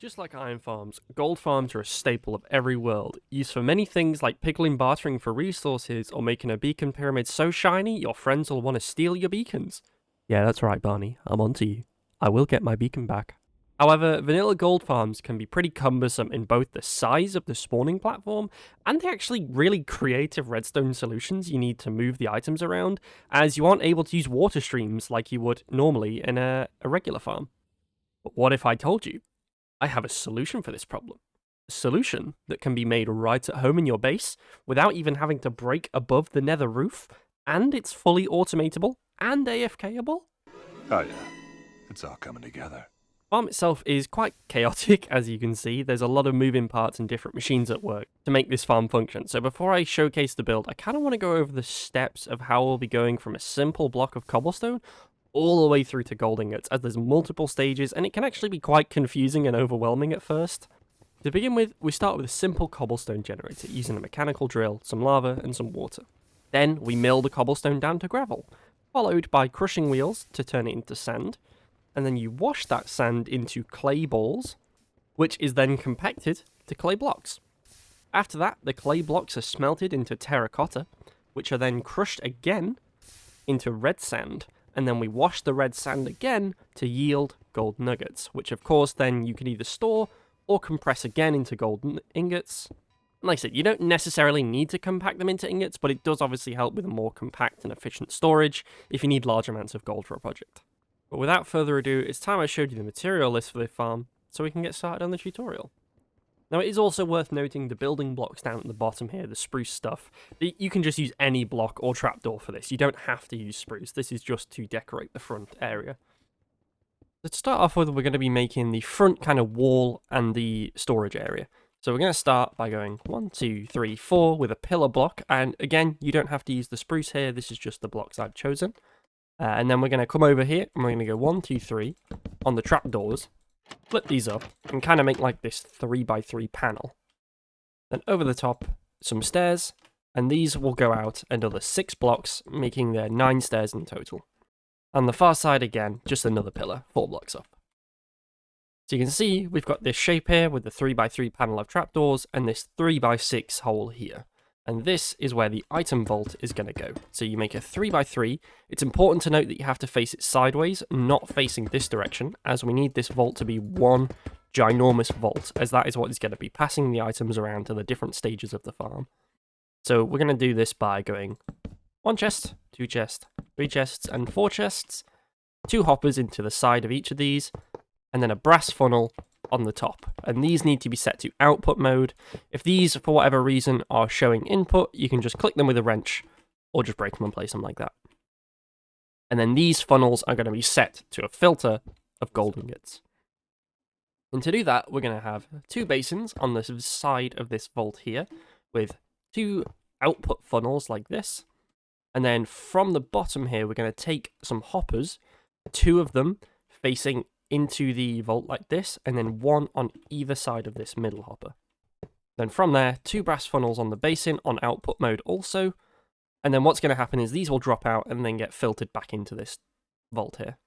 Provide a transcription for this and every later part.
Just like iron farms, gold farms are a staple of every world, used for many things like piglin bartering for resources or making a beacon pyramid so shiny your friends will want to steal your beacons. Yeah, that's right, Barney, I'm onto you. I will get my beacon back. However, vanilla gold farms can be pretty cumbersome in both the size of the spawning platform and the actually really creative redstone solutions you need to move the items around, as you aren't able to use water streams like you would normally in a regular farm. But what if I told you I have a solution for this problem? A solution that can be made right at home in your base without even having to break above the nether roof, and it's fully automatable and AFKable? Oh yeah, it's all coming together. The farm itself is quite chaotic, as you can see. There's a lot of moving parts and different machines at work to make this farm function. So before I showcase the build, I kind of want to go over the steps of how we'll be going from a simple block of cobblestone all the way through to gold ingots, as there's multiple stages and it can actually be quite confusing and overwhelming at first. To begin with, we start with a simple cobblestone generator using a mechanical drill, some lava and some water. Then we mill the cobblestone down to gravel, followed by crushing wheels to turn it into sand, and then you wash that sand into clay balls, which is then compacted to clay blocks. After that, the clay blocks are smelted into terracotta, which are then crushed again into red sand, and then we wash the red sand again to yield gold nuggets, which of course then you can either store or compress again into gold ingots. And like I said, you don't necessarily need to compact them into ingots, but it does obviously help with a more compact and efficient storage if you need large amounts of gold for a project. But without further ado, it's time I showed you the material list for the farm, so we can get started on the tutorial. Now, it is also worth noting the building blocks down at the bottom here, the spruce stuff. You can just use any block or trapdoor for this. You don't have to use spruce. This is just to decorate the front area. To start off with, we're going to be making the front kind of wall and the storage area. So we're going to start by going 1, 2, 3, 4 with a pillar block. And again, you don't have to use the spruce here. This is just the blocks I've chosen. And then we're going to come over here and we're going to go 1, 2, 3 on the trapdoors. Flip these up and kind of make like this 3x3 panel. Then over the top, some stairs, and these will go out another 6 blocks, making there 9 stairs in total. On the far side again, just another pillar, 4 blocks up. So you can see we've got this shape here with the 3x3 panel of trapdoors and this 3x6 hole here. And this is where the item vault is going to go. So you make a 3x3. It's important to note that you have to face it sideways, not facing this direction, as we need this vault to be one ginormous vault, as that is what is going to be passing the items around to the different stages of the farm. So we're going to do this by going 1 chest, 2 chests, 3 chests, and 4 chests, 2 hoppers into the side of each of these, and then a brass funnel on the top, and these need to be set to output mode. If these, for whatever reason, are showing input, you can just click them with a wrench, or just break them and place them like that. And then these funnels are going to be set to a filter of gold ingots. And to do that, we're going to have 2 basins on the side of this vault here, with 2 output funnels like this. And then from the bottom here, we're going to take some hoppers, 2 of them facing into the vault like this, and then 1 on either side of this middle hopper. Then from there, 2 brass funnels on the basin on output mode also, and then what's going to happen is these will drop out and then get filtered back into this vault here.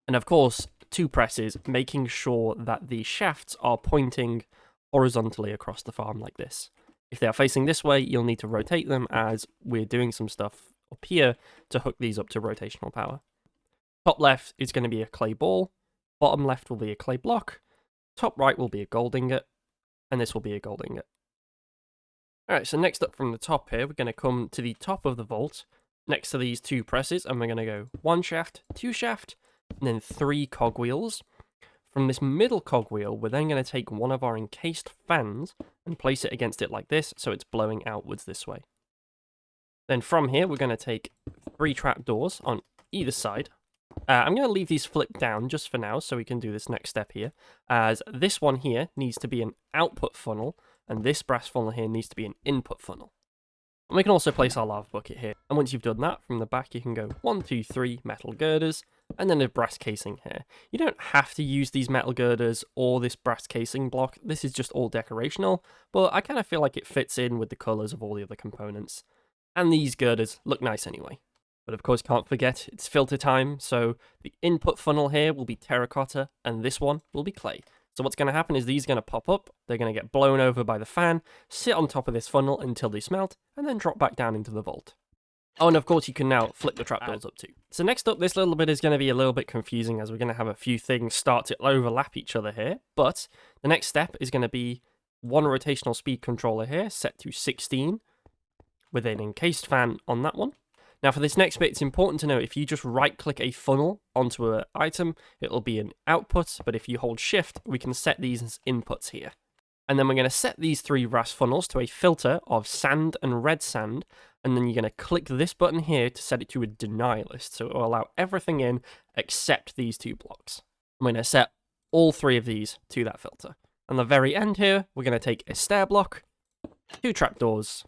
And of course, 2 presses, making sure that the shafts are pointing horizontally across the farm like this. If they are facing this way, you'll need to rotate them, as we're doing some stuff up here to hook these up to rotational power. Top left is going to be a clay ball, bottom left will be a clay block, top right will be a gold ingot, and this will be a gold ingot. Alright, so next up from the top here, we're going to come to the top of the vault, next to these 2 presses, and we're going to go 1 shaft, 2 shaft, and then 3 cogwheels. From this middle cogwheel, we're then going to take one of our encased fans and place it against it like this, so it's blowing outwards this way. Then from here, we're going to take 3 trapdoors on either side. I'm going to leave these flipped down just for now so we can do this next step here, as this one here needs to be an output funnel, and this brass funnel here needs to be an input funnel. And we can also place our lava bucket here, and once you've done that, from the back you can go 1, 2, 3 metal girders, and then a brass casing here. You don't have to use these metal girders or this brass casing block, this is just all decorational, but I kind of feel like it fits in with the colours of all the other components. And these girders look nice anyway. But of course, can't forget, it's filter time, so the input funnel here will be terracotta, and this one will be clay. So what's going to happen is these are going to pop up, they're going to get blown over by the fan, sit on top of this funnel until they smelt, and then drop back down into the vault. Oh, and of course you can now flip the trapdoors up too. So next up, this little bit is going to be a little bit confusing as we're going to have a few things start to overlap each other here. But the next step is going to be one rotational speed controller here, set to 16, with an encased fan on that one. Now for this next bit, it's important to know if you just right-click a funnel onto an item, it'll be an output, but if you hold shift, we can set these as inputs here. And then we're going to set these 3 RAS funnels to a filter of sand and red sand, and then you're going to click this button here to set it to a deny list, so it will allow everything in except these 2 blocks. I'm going to set all 3 of these to that filter. On the very end here, we're going to take a stair block, 2 trapdoors,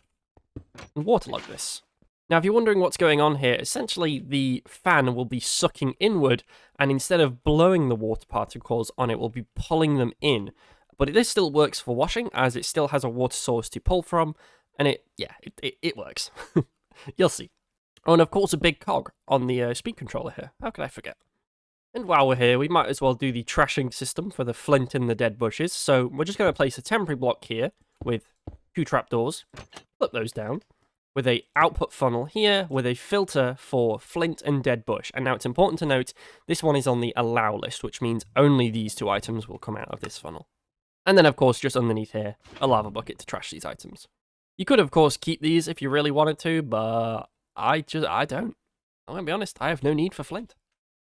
and waterlog this. Now, if you're wondering what's going on here, essentially the fan will be sucking inward, and instead of blowing the water particles on it, will be pulling them in. But this still works for washing, as it still has a water source to pull from, and it works. You'll see. Oh, and of course a big cog on the speed controller here. How could I forget? And while we're here, we might as well do the trashing system for the flint in the dead bushes. So we're just going to place a temporary block here with 2 trapdoors, flip those down, with a output funnel here with a filter for flint and dead bush. And now it's important to note, this one is on the allow list, which means only these 2 items will come out of this funnel. And then of course, just underneath here, a lava bucket to trash these items. You could of course keep these if you really wanted to, but I don't. I'm gonna be honest, I have no need for flint.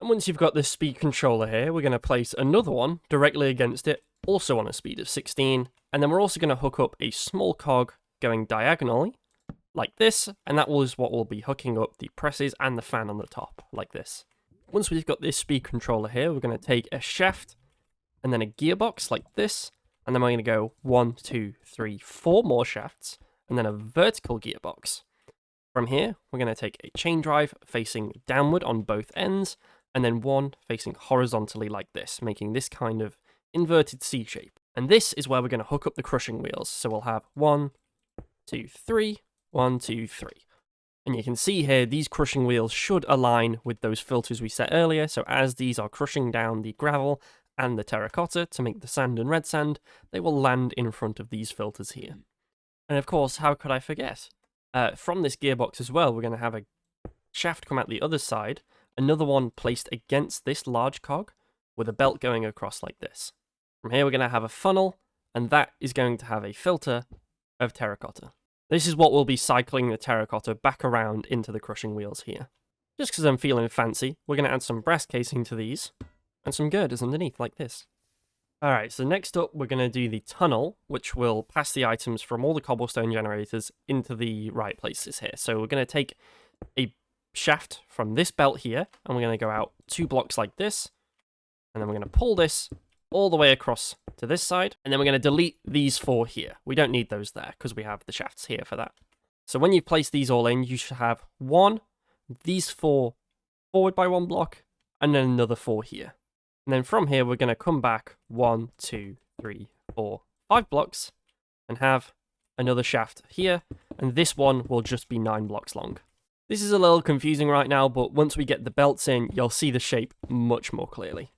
And once you've got this speed controller here, we're gonna place another one directly against it, also on a speed of 16. And then we're also gonna hook up a small cog going diagonally, like this, and that is what will be hooking up the presses and the fan on the top, like this. Once we've got this speed controller here, we're going to take a shaft and then a gearbox like this, and then we're going to go 1, 2, 3, 4 more shafts, and then a vertical gearbox. From here, we're going to take a chain drive facing downward on both ends, and then one facing horizontally like this, making this kind of inverted C shape. And this is where we're going to hook up the crushing wheels. So we'll have 1, 2, 3, 1, 2, 3. And you can see here, these crushing wheels should align with those filters we set earlier. So as these are crushing down the gravel and the terracotta to make the sand and red sand, they will land in front of these filters here. And of course, how could I forget? From this gearbox as well, we're going to have a shaft come out the other side, another one placed against this large cog with a belt going across like this. From here, we're going to have a funnel, and that is going to have a filter of terracotta. This is what will be cycling the terracotta back around into the crushing wheels here. Just because I'm feeling fancy, we're going to add some brass casing to these, and some girders underneath, like this. Alright, so next up we're going to do the tunnel, which will pass the items from all the cobblestone generators into the right places here. So we're going to take a shaft from this belt here, and we're going to go out 2 blocks like this, and then we're going to pull this all the way across to this side, and then we're going to delete these 4 here. We don't need those there, because we have the shafts here for that. So when you place these all in, you should have 1, these 4 forward by 1 block, and then another 4 here. And then from here, we're going to come back 1, 2, 3, 4, 5 blocks, and have another shaft here, and this one will just be 9 blocks long. This is a little confusing right now, but once we get the belts in, you'll see the shape much more clearly.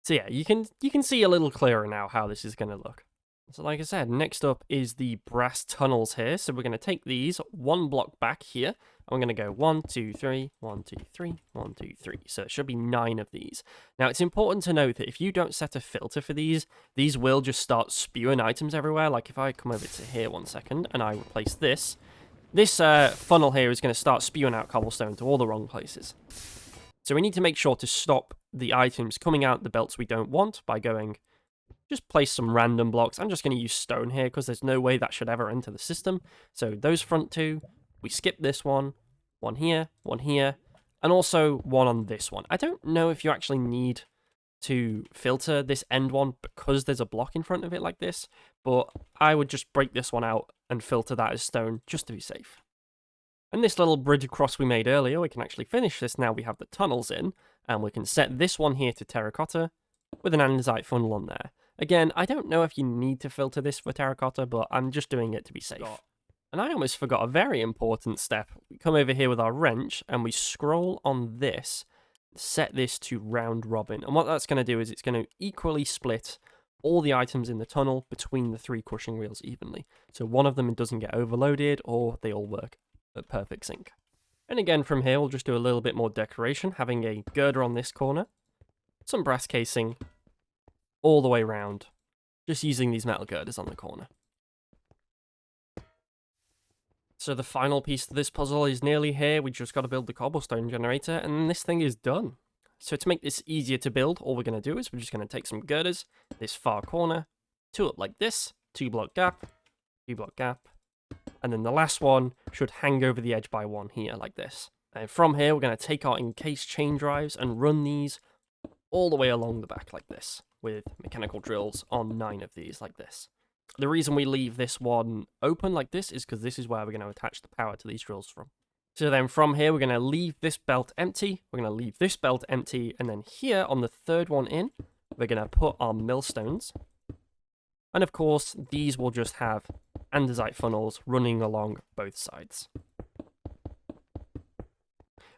So yeah, you can see a little clearer now how this is going to look. So like I said, next up is the brass tunnels here. So we're going to take these 1 block back here, and we're going to go 1, 2, 3, 1, 2, 3, 1, 2, 3. So it should be 9 of these. Now it's important to note that if you don't set a filter for these will just start spewing items everywhere. Like if I come over to here 1 second and I replace this funnel here is going to start spewing out cobblestone to all the wrong places. So we need to make sure to stop the items coming out the belts we don't want by going, just place some random blocks. I'm just going to use stone here because there's no way that should ever enter the system. So those front 2, we skip this one here, and also 1 on this one. I don't know if you actually need to filter this end one because there's a block in front of it like this, but I would just break this one out and filter that as stone just to be safe. And this little bridge across we made earlier, we can actually finish this now we have the tunnels in, and we can set this one here to terracotta with an andesite funnel on there. Again, I don't know if you need to filter this for terracotta, but I'm just doing it to be safe. And I almost forgot a very important step. We come over here with our wrench, and we scroll on this, set this to round robin. And what that's going to do is it's going to equally split all the items in the tunnel between the 3 crushing wheels evenly. So one of them doesn't get overloaded, or they all work at perfect sync. And again, from here, we'll just do a little bit more decoration, having a girder on this corner, some brass casing all the way around, just using these metal girders on the corner. So the final piece of this puzzle is nearly here. We just got to build the cobblestone generator, and this thing is done. So to make this easier to build, all we're going to do is we're just going to take some girders, this far corner, 2 up like this, 2 block gap, 2 block gap, and then the last one should hang over the edge by 1 here, like this. And from here, we're going to take our encased chain drives and run these all the way along the back like this, with mechanical drills on 9 of these like this. The reason we leave this one open like this is because this is where we're going to attach the power to these drills from. So then from here, we're going to leave this belt empty, we're going to leave this belt empty, and then here on the 3rd one in, we're going to put our millstones. And of course, these will just have andesite funnels running along both sides.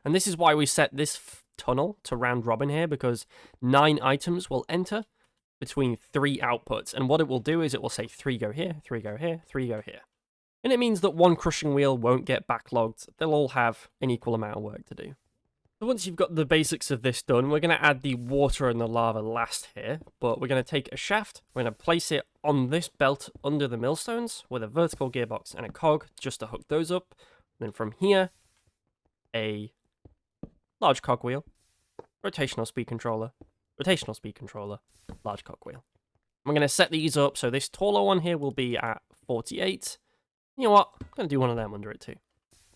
And this is why we set this tunnel to round robin here, because 9 items will enter between 3 outputs. And what it will do is it will say 3 go here, 3 go here, 3 go here. And it means that 1 crushing wheel won't get backlogged. They'll all have an equal amount of work to do. So once you've got the basics of this done, we're going to add the water and the lava last here, but we're going to take a shaft, we're going to place it on this belt under the millstones with a vertical gearbox and a cog just to hook those up. And then from here, a large cogwheel, rotational speed controller, large cogwheel. I'm going to set these up, so this taller one here will be at 48. You know what? I'm going to do one of them under it too.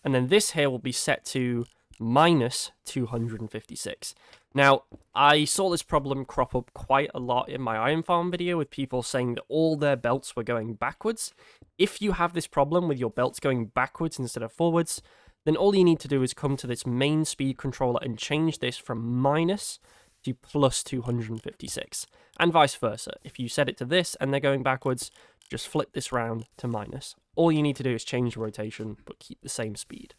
And then this here will be set to minus 256. Now, I saw this problem crop up quite a lot in my iron farm video with people saying that all their belts were going backwards. If you have this problem with your belts going backwards instead of forwards, then all you need to do is come to this main speed controller and change this from minus to plus 256, and vice versa. If you set it to this and they're going backwards, just flip this round to minus. All you need to do is change the rotation, but keep the same speed.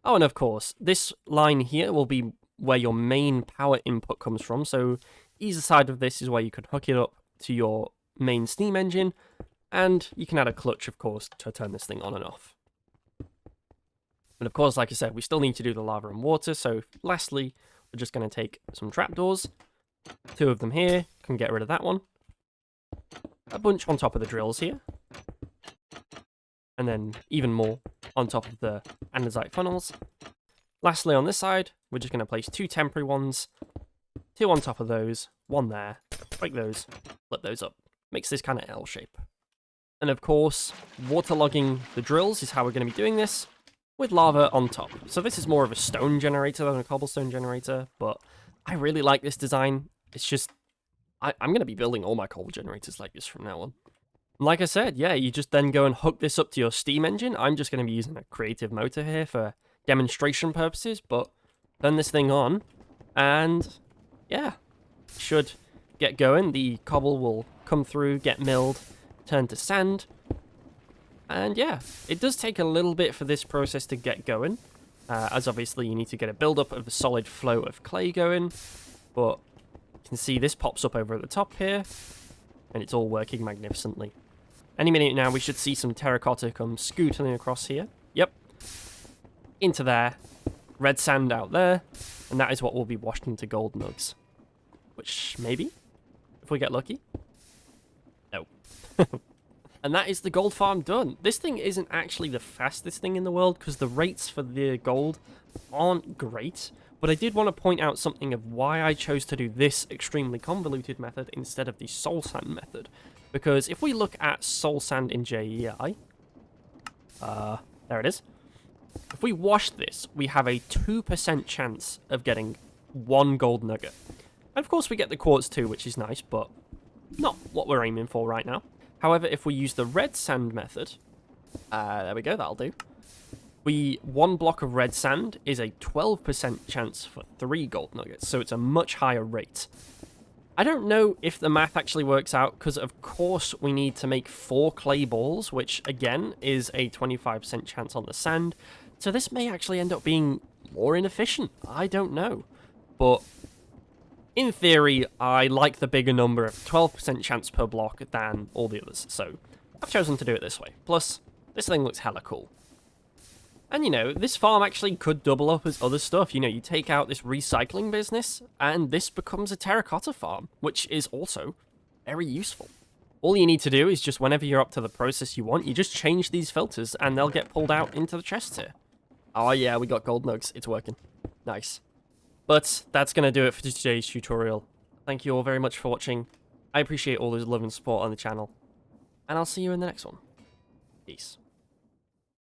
Oh, and of course, this line here will be where your main power input comes from, so either side of this is where you can hook it up to your main steam engine, and you can add a clutch, of course, to turn this thing on and off. And of course, like I said, we still need to do the lava and water, so lastly, we're just going to take some trapdoors, 2 of them here, can get rid of that one, a bunch on top of the drills here, and then even more on top of the andesite funnels. Lastly, on this side, we're just going to place 2 temporary ones, 2 on top of those, 1 there, break those, flip those up. Makes this kind of L shape. And of course, waterlogging the drills is how we're going to be doing this, with lava on top. So this is more of a stone generator than a cobblestone generator, but I really like this design. It's just, I'm going to be building all my cobble generators like this from now on. Like I said, yeah, you just then go and hook this up to your steam engine. I'm just going to be using a creative motor here for demonstration purposes, but turn this thing on, and yeah, should get going. The cobble will come through, get milled, turn to sand, and yeah, it does take a little bit for this process to get going, as obviously you need to get a build-up of a solid flow of clay going, but you can see this pops up over at the top here, and it's all working magnificently. Any minute now, we should see some terracotta come scooting across here. Yep. Into there. Red sand out there. And that is what will be washed into gold nugs. Which, maybe? If we get lucky? No. And that is the gold farm done. This thing isn't actually the fastest thing in the world, because the rates for the gold aren't great. But I did want to point out something of why I chose to do this extremely convoluted method instead of the soul sand method. Because if we look at soul sand in JEI, there it is. If we wash this, we have a 2% chance of getting 1 gold nugget. And of course we get the quartz too, which is nice, but not what we're aiming for right now. However, if we use the red sand method, there we go, that'll do. 1 block of red sand is a 12% chance for 3 gold nuggets, so it's a much higher rate. I don't know if the math actually works out, because of course we need to make 4 clay balls, which again is a 25% chance on the sand, so this may actually end up being more inefficient. I don't know. but in theory, I like the bigger number of 12% chance per block than all the others, so I've chosen to do it this way. Plus, this thing looks hella cool. And you know, this farm actually could double up as other stuff. You know, you take out this recycling business, and this becomes a terracotta farm, which is also very useful. All you need to do is just whenever you're up to the process you want, you just change these filters, and they'll get pulled out into the chest here. Oh yeah, we got gold nugs. It's working. Nice. But that's going to do it for today's tutorial. Thank you all very much for watching. I appreciate all the love and support on the channel. And I'll see you in the next one. Peace.